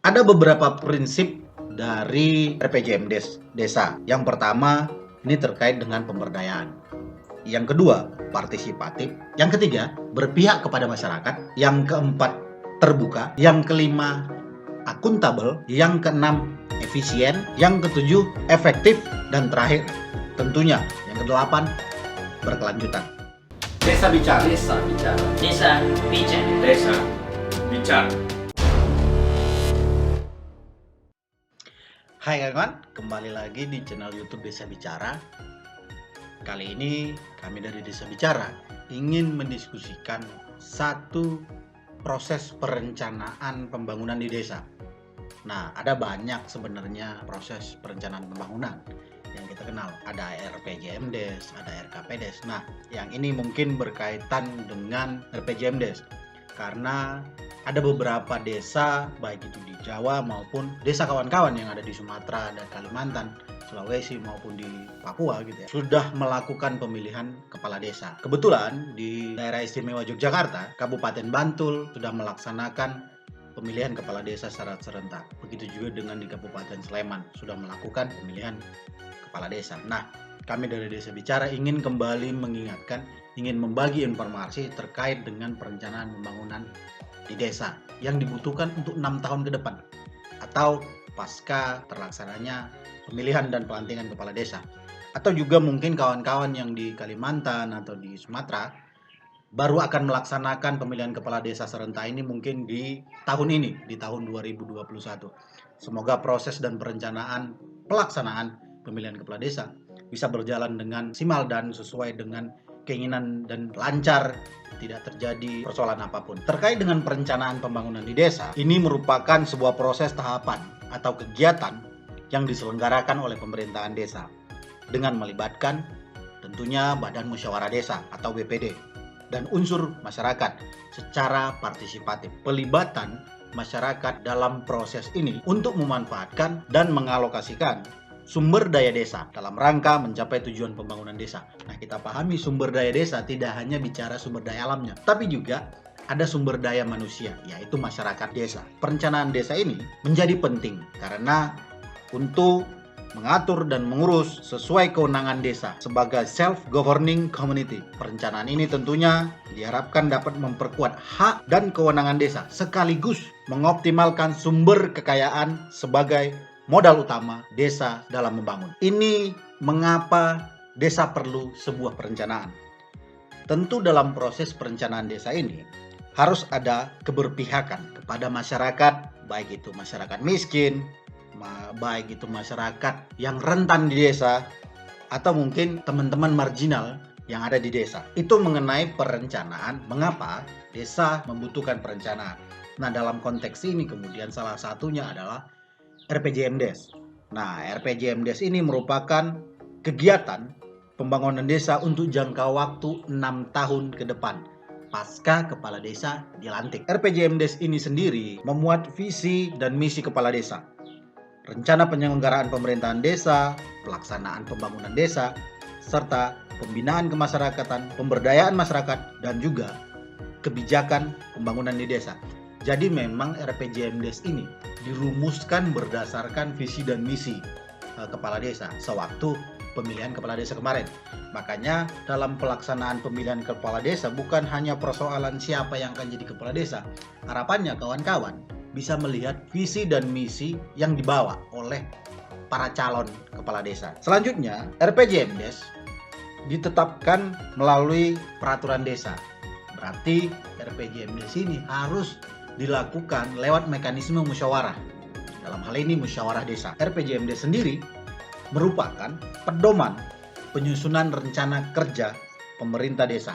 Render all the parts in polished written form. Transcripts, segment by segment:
Ada beberapa prinsip dari RPJM Desa. Yang pertama, ini terkait dengan pemberdayaan. Yang kedua, partisipatif. Yang ketiga, berpihak kepada masyarakat. Yang keempat, terbuka. Yang kelima, akuntabel. Yang keenam, efisien. Yang ketujuh, efektif. Dan terakhir, tentunya yang kedelapan, berkelanjutan. Desa bicara. Desa bicara. Desa bicara. Desa bicara. Hai kawan, kembali lagi di channel YouTube Desa Bicara. Kali ini kami dari Desa Bicara ingin mendiskusikan satu proses perencanaan pembangunan di desa. Nah, ada banyak sebenarnya proses perencanaan pembangunan yang kita kenal. Ada RPJMDes, ada RKPDes. Nah, yang ini mungkin berkaitan dengan RPJMDes karena ada beberapa desa, baik itu di Jawa maupun desa kawan-kawan yang ada di Sumatera dan Kalimantan, Sulawesi maupun di Papua gitu ya, sudah melakukan pemilihan kepala desa. Kebetulan di daerah istimewa Yogyakarta, Kabupaten Bantul sudah melaksanakan pemilihan kepala desa secara serentak. Begitu juga dengan di Kabupaten Sleman sudah melakukan pemilihan kepala desa. Nah, kami dari Desa Bicara ingin kembali mengingatkan, ingin membagi informasi terkait dengan perencanaan pembangunan di desa yang dibutuhkan untuk 6 tahun ke depan atau pasca terlaksananya pemilihan dan pelantikan kepala desa, atau juga mungkin kawan-kawan yang di Kalimantan atau di Sumatera baru akan melaksanakan pemilihan kepala desa serentak ini mungkin di tahun ini, di tahun 2021. Semoga proses dan perencanaan pelaksanaan pemilihan kepala desa bisa berjalan dengan maksimal dan sesuai dengan keinginan dan lancar, tidak terjadi persoalan apapun. Terkait dengan perencanaan pembangunan di desa, ini merupakan sebuah proses tahapan atau kegiatan yang diselenggarakan oleh pemerintahan desa dengan melibatkan tentunya Badan Musyawarah Desa atau BPD dan unsur masyarakat secara partisipatif. Pelibatan masyarakat dalam proses ini untuk memanfaatkan dan mengalokasikan sumber daya desa dalam rangka mencapai tujuan pembangunan desa. Nah, kita pahami sumber daya desa tidak hanya bicara sumber daya alamnya, tapi juga ada sumber daya manusia, yaitu masyarakat desa. Perencanaan desa ini menjadi penting karena untuk mengatur dan mengurus sesuai kewenangan desa sebagai self-governing community. Perencanaan ini tentunya diharapkan dapat memperkuat hak dan kewenangan desa sekaligus mengoptimalkan sumber kekayaan sebagai modal utama desa dalam membangun. Ini mengapa desa perlu sebuah perencanaan. Tentu dalam proses perencanaan desa ini harus ada keberpihakan kepada masyarakat, baik itu masyarakat miskin, baik itu masyarakat yang rentan di desa, atau mungkin teman-teman marginal yang ada di desa. Itu mengenai perencanaan, mengapa desa membutuhkan perencanaan. Nah, dalam konteks ini kemudian salah satunya adalah RPJMDes. Nah, RPJMDes ini merupakan kegiatan pembangunan desa untuk jangka waktu 6 tahun ke depan pasca kepala desa dilantik. RPJMDes ini sendiri memuat visi dan misi kepala desa, rencana penyelenggaraan pemerintahan desa, pelaksanaan pembangunan desa, serta pembinaan kemasyarakatan, pemberdayaan masyarakat, dan juga kebijakan pembangunan di desa. Jadi memang RPJMDes ini dirumuskan berdasarkan visi dan misi kepala desa sewaktu pemilihan kepala desa kemarin. Makanya dalam pelaksanaan pemilihan kepala desa bukan hanya persoalan siapa yang akan jadi kepala desa. Harapannya kawan-kawan bisa melihat visi dan misi yang dibawa oleh para calon kepala desa. Selanjutnya, RPJMDes ditetapkan melalui peraturan desa. Berarti RPJMDes ini harus dilakukan lewat mekanisme musyawarah. Dalam hal ini musyawarah desa. RPJMDes sendiri merupakan pedoman penyusunan rencana kerja pemerintah desa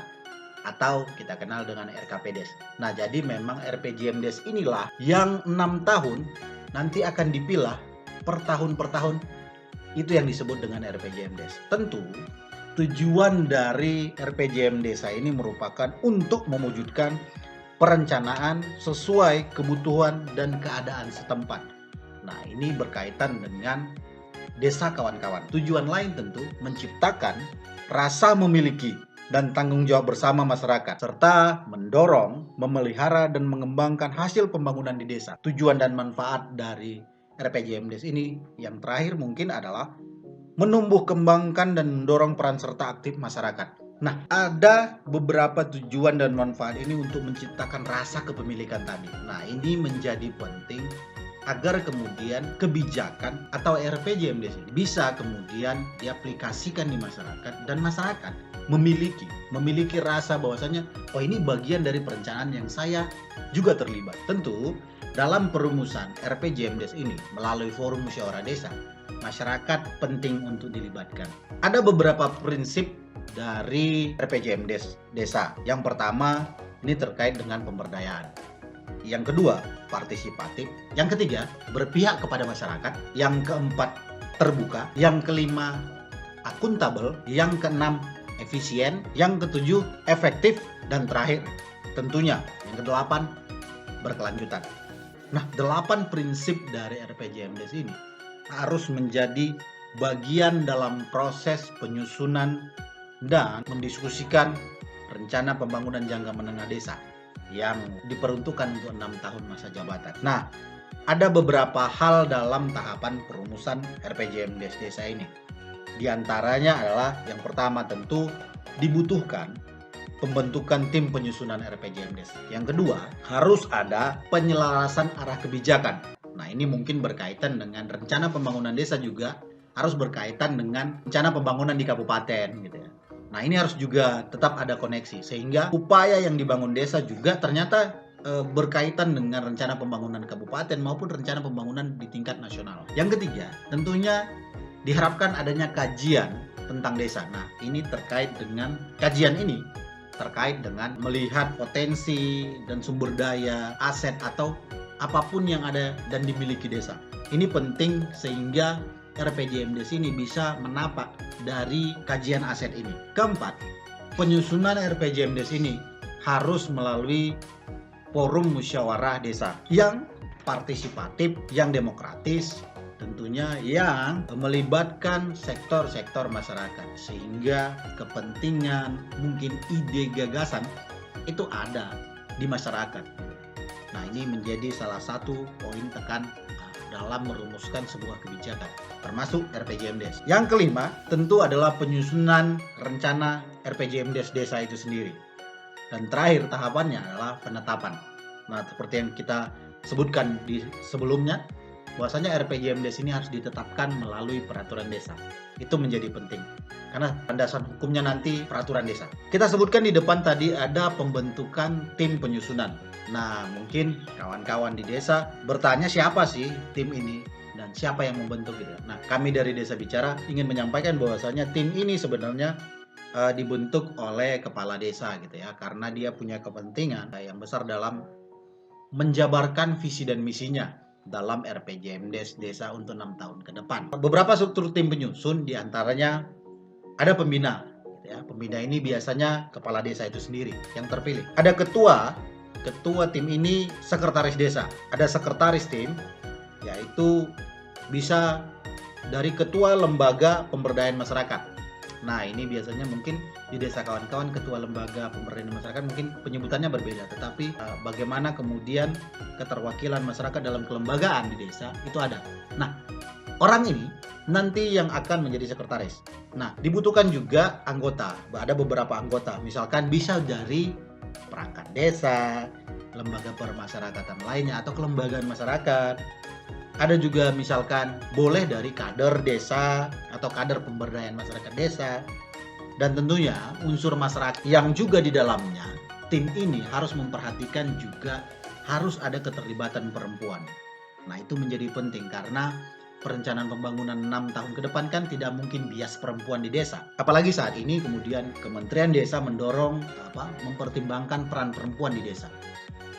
atau kita kenal dengan RKPDes. Nah, jadi memang RPJMDes inilah yang 6 tahun nanti akan dipilah per tahun. Itu yang disebut dengan RPJMDes. Tentu tujuan dari RPJM desa ini merupakan untuk mewujudkan perencanaan sesuai kebutuhan dan keadaan setempat. Nah, ini berkaitan dengan desa kawan-kawan. Tujuan lain tentu menciptakan rasa memiliki dan tanggung jawab bersama masyarakat, serta mendorong, memelihara, dan mengembangkan hasil pembangunan di desa. Tujuan dan manfaat dari RPJMDes ini yang terakhir mungkin adalah menumbuh kembangkan dan mendorong peran serta aktif masyarakat. Nah, ada beberapa tujuan dan manfaat ini untuk menciptakan rasa kepemilikan tadi. Nah, ini menjadi penting agar kemudian kebijakan atau RPJMDes ini bisa kemudian diaplikasikan di masyarakat dan masyarakat memiliki rasa bahwasanya oh ini bagian dari perencanaan yang saya juga terlibat. Tentu dalam perumusan RPJMDes ini melalui forum musyawarah desa, masyarakat penting untuk dilibatkan. Ada beberapa prinsip dari RPJMDes desa. Yang pertama, ini terkait dengan pemberdayaan. Yang kedua, partisipatif. Yang ketiga, berpihak kepada masyarakat. Yang keempat, terbuka. Yang kelima, akuntabel. Yang keenam, efisien. Yang ketujuh, efektif. Dan terakhir, tentunya yang kedelapan, berkelanjutan. Nah, 8 prinsip dari RPJMDes ini harus menjadi bagian dalam proses penyusunan dan mendiskusikan rencana pembangunan jangka menengah desa yang diperuntukkan untuk 6 tahun masa jabatan. Nah, ada beberapa hal dalam tahapan perumusan RPJMDes desa ini. Di antaranya adalah yang pertama tentu dibutuhkan pembentukan tim penyusunan RPJMDes. Yang kedua, harus ada penyelarasan arah kebijakan. Nah, ini mungkin berkaitan dengan rencana pembangunan desa juga harus berkaitan dengan rencana pembangunan di kabupaten gitu ya. Nah, ini harus juga tetap ada koneksi sehingga upaya yang dibangun desa juga ternyata berkaitan dengan rencana pembangunan kabupaten maupun rencana pembangunan di tingkat nasional. Yang ketiga, tentunya diharapkan adanya kajian tentang desa. Nah, ini terkait dengan kajian ini terkait dengan melihat potensi dan sumber daya, aset atau apapun yang ada dan dimiliki desa. Ini penting sehingga RPJMDes ini bisa menapak dari kajian aset ini. Keempat, penyusunan RPJMDes ini harus melalui forum musyawarah desa yang partisipatif, yang demokratis, tentunya yang melibatkan sektor-sektor masyarakat sehingga kepentingan, mungkin ide gagasan itu ada di masyarakat. Nah, ini menjadi salah satu poin tekan dalam merumuskan sebuah kebijakan, termasuk RPJMDes. Yang kelima, tentu adalah penyusunan rencana RPJMDes desa itu sendiri. Dan terakhir tahapannya adalah penetapan. Nah, seperti yang kita sebutkan di sebelumnya, bahwasanya RPJMDes ini harus ditetapkan melalui peraturan desa. Itu menjadi penting, karena landasan hukumnya nanti peraturan desa. Kita sebutkan di depan tadi ada pembentukan tim penyusunan. Nah, mungkin kawan-kawan di desa bertanya siapa sih tim ini dan siapa yang membentuk gitu. Nah, kami dari Desa Bicara ingin menyampaikan bahwasanya tim ini sebenarnya dibentuk oleh kepala desa gitu ya, karena dia punya kepentingan yang besar dalam menjabarkan visi dan misinya dalam RPJMDes desa untuk 6 tahun ke depan. Beberapa struktur tim penyusun diantaranya ada pembina gitu ya. Pembina ini biasanya kepala desa itu sendiri yang terpilih. Ada ketua tim ini sekretaris desa. Ada sekretaris tim, yaitu bisa dari ketua lembaga pemberdayaan masyarakat. Nah, ini biasanya mungkin di desa kawan-kawan ketua lembaga pemberdayaan masyarakat mungkin penyebutannya berbeda, tetapi bagaimana kemudian keterwakilan masyarakat dalam kelembagaan di desa itu ada. Nah, orang ini nanti yang akan menjadi sekretaris. Nah, dibutuhkan juga anggota. Ada beberapa anggota, misalkan bisa dari perangkat desa, lembaga permasyarakatan lainnya atau kelembagaan masyarakat. Ada juga misalkan boleh dari kader desa atau kader pemberdayaan masyarakat desa. Dan tentunya unsur masyarakat yang juga di dalamnya tim ini harus memperhatikan juga harus ada keterlibatan perempuan. Nah, itu menjadi penting karena perencanaan pembangunan 6 tahun ke depan kan tidak mungkin bias perempuan di desa. Apalagi saat ini kemudian Kementerian Desa mendorong mempertimbangkan peran perempuan di desa.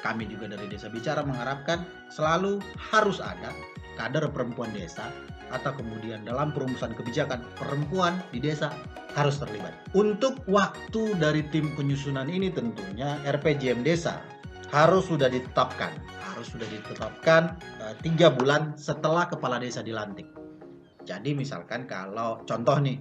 Kami juga dari Desa Bicara mengharapkan selalu harus ada kader perempuan desa atau kemudian dalam perumusan kebijakan perempuan di desa harus terlibat. Untuk waktu dari tim penyusunan ini tentunya RPJM desa harus sudah ditetapkan 3 bulan setelah kepala desa dilantik. Jadi misalkan kalau contoh nih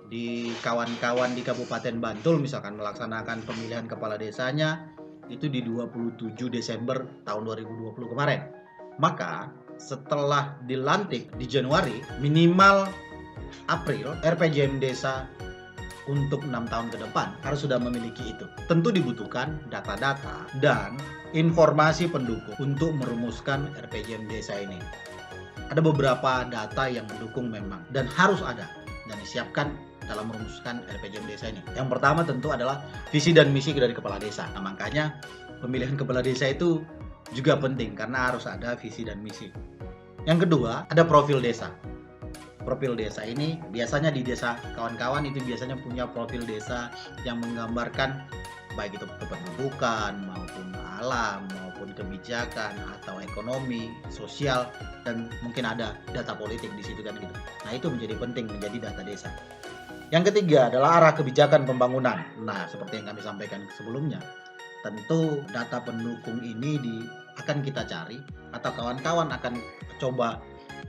di kawan-kawan di Kabupaten Bantul misalkan melaksanakan pemilihan kepala desanya itu di 27 Desember tahun 2020 kemarin. Maka setelah dilantik di Januari, minimal April, RPJM Desa untuk 6 tahun ke depan harus sudah memiliki itu. Tentu dibutuhkan data-data dan informasi pendukung untuk merumuskan RPJM Desa ini. Ada beberapa data yang mendukung memang dan harus ada dan disiapkan dalam merumuskan RPJM Desa ini. Yang pertama tentu adalah visi dan misi dari kepala desa. Nah, makanya pemilihan kepala desa itu juga penting karena harus ada visi dan misi. Yang kedua, ada profil desa. Profil desa ini biasanya di desa kawan-kawan itu biasanya punya profil desa yang menggambarkan baik itu kependudukan maupun alam maupun kebijakan atau ekonomi, sosial dan mungkin ada data politik di situ kan gitu. Nah, itu menjadi penting menjadi data desa. Yang ketiga adalah arah kebijakan pembangunan. Nah, seperti yang kami sampaikan sebelumnya, tentu data pendukung ini akan kita cari atau kawan-kawan akan coba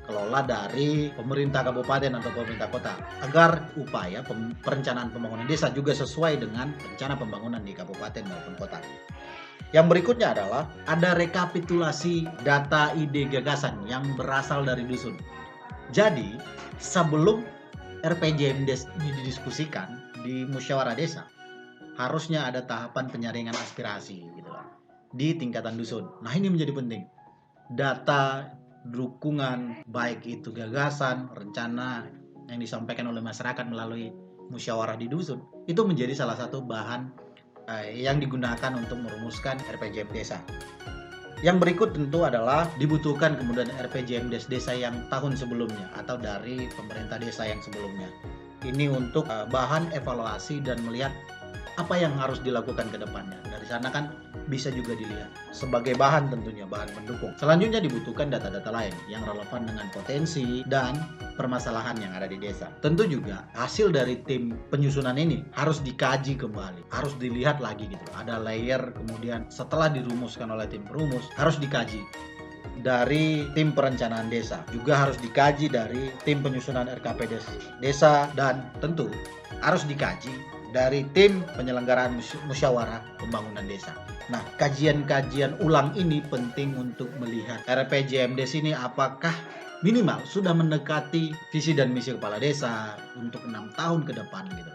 kelola dari pemerintah kabupaten atau pemerintah kota agar upaya perencanaan pembangunan desa juga sesuai dengan rencana pembangunan di kabupaten maupun kota. Yang berikutnya adalah ada rekapitulasi data ide gagasan yang berasal dari dusun. Jadi, sebelum RPJM didiskusikan di musyawarah desa, harusnya ada tahapan penyaringan aspirasi gitu lah, di tingkatan dusun. Nah, ini menjadi penting. Data dukungan baik itu gagasan, rencana yang disampaikan oleh masyarakat melalui musyawarah di dusun itu menjadi salah satu bahan yang digunakan untuk merumuskan RPJM desa. Yang berikut tentu adalah dibutuhkan kemudian RPJM desa yang tahun sebelumnya atau dari pemerintah desa yang sebelumnya. Ini untuk bahan evaluasi dan melihat apa yang harus dilakukan ke depannya. Dari sana kan bisa juga dilihat sebagai bahan tentunya, bahan pendukung. Selanjutnya dibutuhkan data-data lain yang relevan dengan potensi dan permasalahan yang ada di desa. Tentu juga hasil dari tim penyusunan ini harus dikaji kembali, harus dilihat lagi gitu. Ada layer kemudian setelah dirumuskan oleh tim perumus harus dikaji dari tim perencanaan desa, juga harus dikaji dari tim penyusunan RKP desa dan tentu harus dikaji dari tim penyelenggaraan musyawarah pembangunan desa. Nah, kajian-kajian ulang ini penting untuk melihat RPJM desa ini apakah minimal sudah mendekati visi dan misi kepala desa untuk 6 tahun ke depan gitu.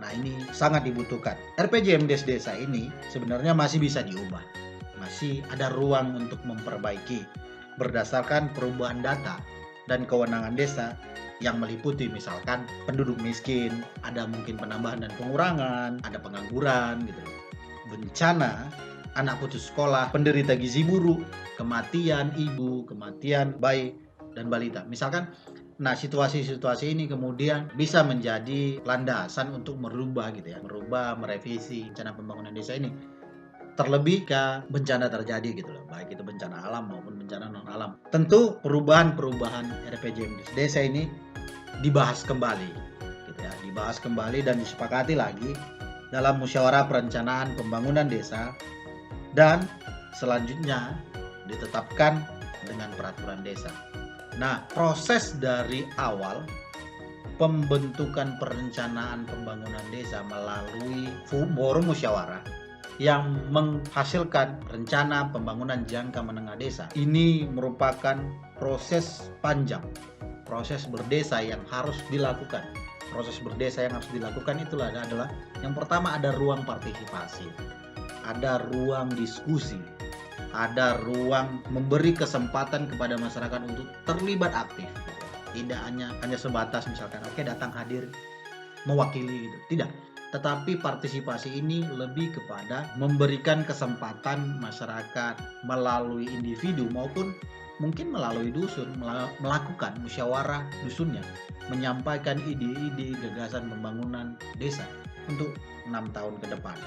Nah, ini sangat dibutuhkan. RPJM desa ini sebenarnya masih bisa diubah. Masih ada ruang untuk memperbaiki berdasarkan perubahan data dan kewenangan desa yang meliputi misalkan penduduk miskin, ada mungkin penambahan dan pengurangan, ada pengangguran gitu, bencana, anak putus sekolah, penderita gizi buruk, kematian ibu, kematian bayi dan balita. Misalkan, nah situasi-situasi ini kemudian bisa menjadi landasan untuk merubah gitu ya, merevisi rencana pembangunan desa ini. Terlebih ke bencana terjadi gitu loh, baik itu bencana alam maupun bencana non alam. Tentu perubahan RPJM desa ini dibahas kembali gitu ya, dibahas kembali dan disepakati lagi dalam musyawarah perencanaan pembangunan desa dan selanjutnya ditetapkan dengan peraturan desa. Nah, proses dari awal pembentukan perencanaan pembangunan desa melalui forum musyawarah yang menghasilkan rencana pembangunan jangka menengah desa. Ini merupakan proses panjang, proses berdesa yang harus dilakukan. Proses berdesa yang harus dilakukan itulah adalah yang pertama ada ruang partisipasi, ada ruang diskusi, ada ruang memberi kesempatan kepada masyarakat untuk terlibat aktif. Tidak hanya sebatas misalkan oke datang hadir mewakili gitu. Tidak. Tetapi partisipasi ini lebih kepada memberikan kesempatan masyarakat melalui individu maupun mungkin melalui dusun melakukan musyawarah dusunnya, menyampaikan ide-ide gagasan pembangunan desa untuk 6 tahun ke depan.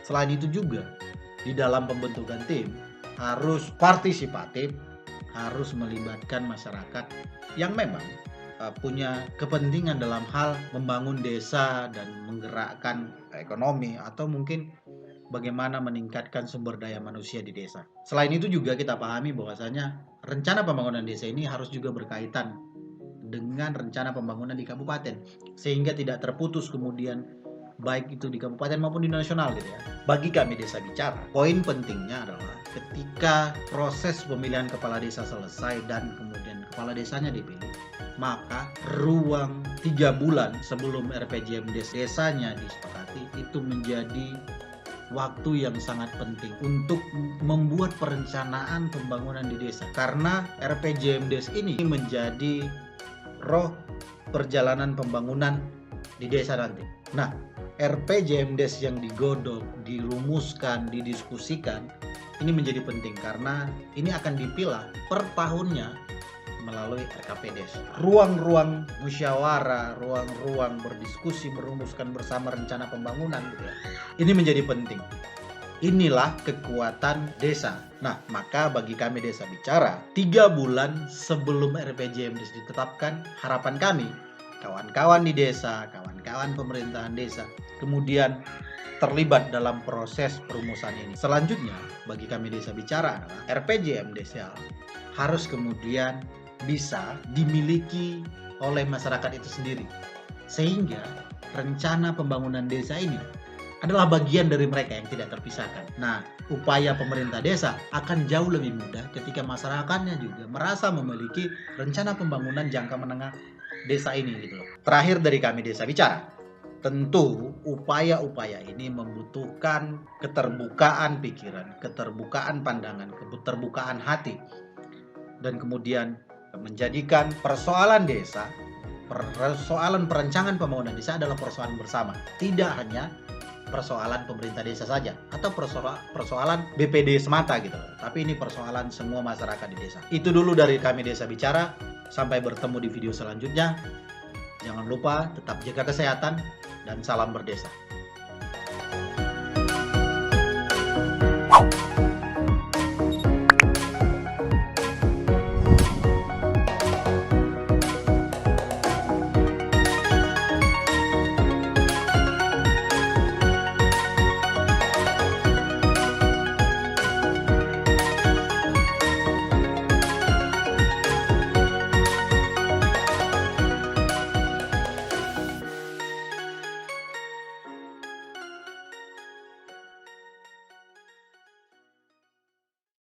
Selain itu juga di dalam pembentukan tim harus partisipatif, harus melibatkan masyarakat yang memang punya kepentingan dalam hal membangun desa dan menggerakkan ekonomi atau mungkin bagaimana meningkatkan sumber daya manusia di desa. Selain itu juga kita pahami bahwasanya rencana pembangunan desa ini harus juga berkaitan dengan rencana pembangunan di kabupaten, sehingga tidak terputus kemudian baik itu di kabupaten maupun di nasional gitu ya. Bagi kami Desa Bicara, poin pentingnya adalah ketika proses pemilihan kepala desa selesai dan kemudian kepala desanya dipilih, maka ruang 3 bulan sebelum RPJM desanya disepakati itu menjadi waktu yang sangat penting untuk membuat perencanaan pembangunan di desa, karena RPJM Des ini menjadi roh perjalanan pembangunan di desa nanti. Nah, RPJM Des yang digodok, dirumuskan, didiskusikan ini menjadi penting karena ini akan dipilah per tahunnya melalui RKP Des. Ruang-ruang musyawarah, ruang-ruang berdiskusi, merumuskan bersama rencana pembangunan gitu ya. Ini menjadi penting. Inilah kekuatan desa. Nah, maka bagi kami Desa Bicara, 3 bulan sebelum RPJM Des ditetapkan, harapan kami, kawan-kawan di desa, kawan-kawan pemerintahan desa, kemudian terlibat dalam proses perumusan ini. Selanjutnya, bagi kami Desa Bicara adalah RPJM Desa harus kemudian bisa dimiliki oleh masyarakat itu sendiri, sehingga rencana pembangunan desa ini adalah bagian dari mereka yang tidak terpisahkan. Nah, upaya pemerintah desa akan jauh lebih mudah ketika masyarakatnya juga merasa memiliki rencana pembangunan jangka menengah desa ini gitu loh. Terakhir dari kami Desa Bicara, tentu upaya-upaya ini membutuhkan keterbukaan pikiran, keterbukaan pandangan, keterbukaan hati, dan kemudian menjadikan persoalan desa, persoalan perencanaan pembangunan desa adalah persoalan bersama, tidak hanya persoalan pemerintah desa saja atau persoalan BPD semata gitu, tapi ini persoalan semua masyarakat di desa. Itu dulu dari kami Desa Bicara, sampai bertemu di video selanjutnya. Jangan lupa tetap jaga kesehatan dan salam berdesa.